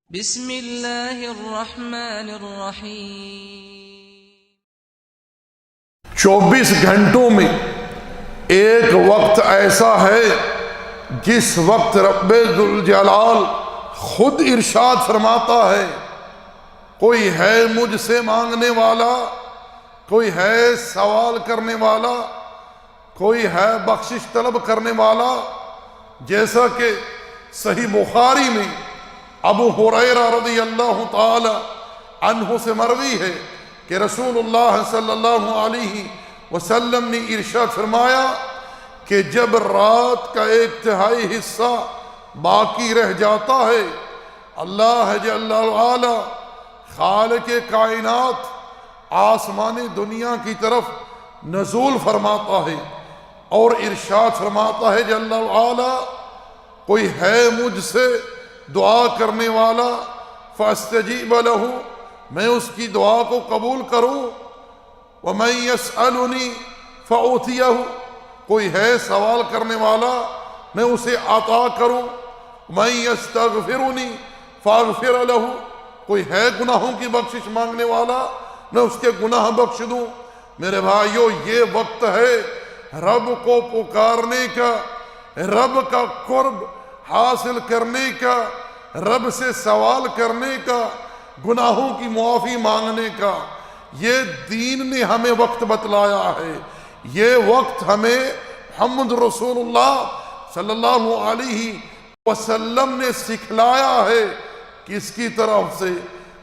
بسم اللہ الرحمن الرحیم۔ 24 گھنٹوں میں ایک وقت ایسا ہے جس وقت رب ذوالجلال خود ارشاد فرماتا ہے، کوئی ہے مجھ سے مانگنے والا، کوئی ہے سوال کرنے والا، کوئی ہے بخشش طلب کرنے والا۔ جیسا کہ صحیح بخاری میں ابو ہریرہ رضی اللہ تعالی عنہ سے مروی ہے کہ رسول اللہ صلی اللہ علیہ وسلم نے ارشاد فرمایا کہ جب رات کا 1/3 حصہ باقی رہ جاتا ہے، اللہ جل وعلا خالق کائنات آسمان دنیا کی طرف نزول فرماتا ہے اور ارشاد فرماتا ہے جل وعلا، کوئی ہے مجھ سے دعا کرنے والا فاستجیب لہ، میں اس کی دعا کو قبول کروں، ومن یسألنی فأعطیہ، کوئی ہے سوال کرنے والا میں اسے عطا کروں، من یستغفرنی فاغفر لہ، کوئی ہے گناہوں کی بخشش مانگنے والا میں اس کے گناہ بخش دوں۔ میرے بھائیو، یہ وقت ہے رب کو پکارنے کا، رب کا قرب حاصل کرنے کا، رب سے سوال کرنے کا، گناہوں کی معافی مانگنے کا۔ یہ دین نے ہمیں وقت بتلایا ہے، یہ وقت ہمیں محمد رسول اللہ صلی اللہ علیہ وسلم نے سکھلایا ہے۔ کس کی طرف سے؟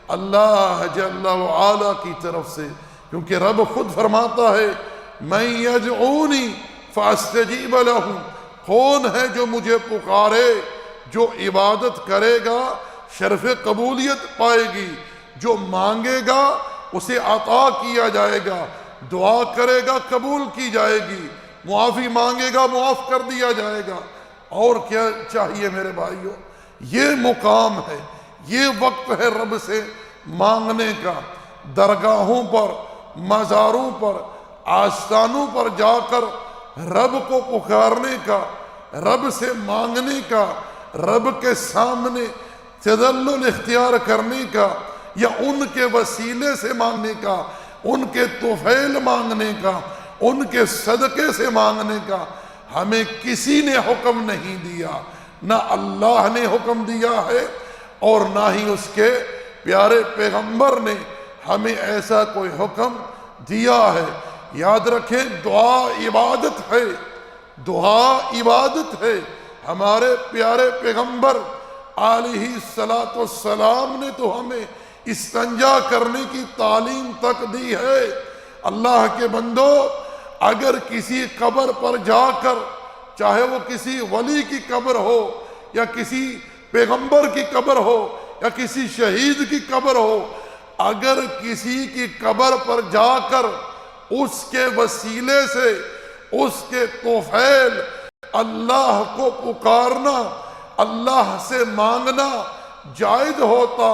اللہ جل وعلا کی طرف سے، کیونکہ رب خود فرماتا ہے من یدعونی فاستجیب لہ، کون ہے جو مجھے پکارے، جو عبادت کرے گا شرف قبولیت پائے گی، جو مانگے گا اسے عطا کیا جائے گا، دعا کرے گا قبول کی جائے گی، معافی مانگے گا معاف کر دیا جائے گا۔ اور کیا چاہیے میرے بھائیو؟ یہ مقام ہے، یہ وقت ہے رب سے مانگنے کا، درگاہوں پر، مزاروں پر، آستانوں پر جا کر رب کو پکارنے کا، رب سے مانگنے کا، رب کے سامنے تذلل اختیار کرنے کا، یا ان کے وسیلے سے مانگنے کا، ان کے طفیل مانگنے کا، ان کے صدقے سے مانگنے کا ہمیں کسی نے حکم نہیں دیا، نہ اللہ نے حکم دیا ہے اور نہ ہی اس کے پیارے پیغمبر نے ہمیں ایسا کوئی حکم دیا ہے۔ یاد رکھیں، دعا عبادت ہے، دعا عبادت ہے۔ ہمارے پیارے پیغمبر علیہ السلام نے تو ہمیں استنجا کرنے کی تعلیم تک دی ہے۔ اللہ کے بندو، اگر کسی قبر پر جا کر، چاہے وہ کسی ولی کی قبر ہو یا کسی پیغمبر کی قبر ہو یا کسی شہید کی قبر ہو، اگر کسی کی قبر پر جا کر اس کے وسیلے سے، اس کے طفیل اللہ کو پکارنا، اللہ سے مانگنا جائز ہوتا،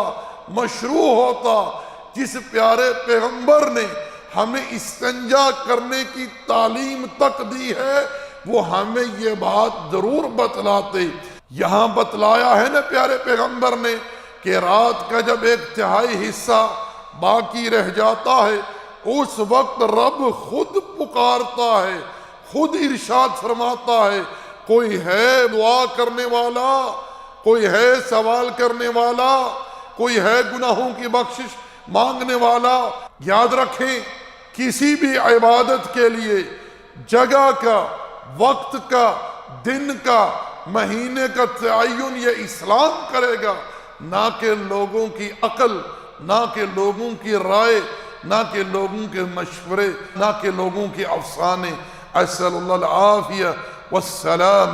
مشروع ہوتا، جس پیارے پیغمبر نے ہمیں استنجا کرنے کی تعلیم تک دی ہے، وہ ہمیں یہ بات ضرور بتلاتے۔ یہاں بتلایا ہے نا پیارے پیغمبر نے کہ رات کا جب 1/3 حصہ باقی رہ جاتا ہے، اس وقت رب خود پکارتا ہے، خود ارشاد فرماتا ہے، کوئی ہے دعا کرنے والا، کوئی ہے سوال کرنے والا، کوئی ہے گناہوں کی بخشش مانگنے والا۔ یاد رکھیں، کسی بھی عبادت کے لیے جگہ کا، وقت کا، دن کا، مہینے کا تعین یہ اسلام کرے گا، نہ کہ لوگوں کی عقل، نہ کہ لوگوں کی رائے، نہ کہ لوگوں کے مشورے، نہ کہ لوگوں کے افسانے۔ اسأل اللہ العافیہ والسلام۔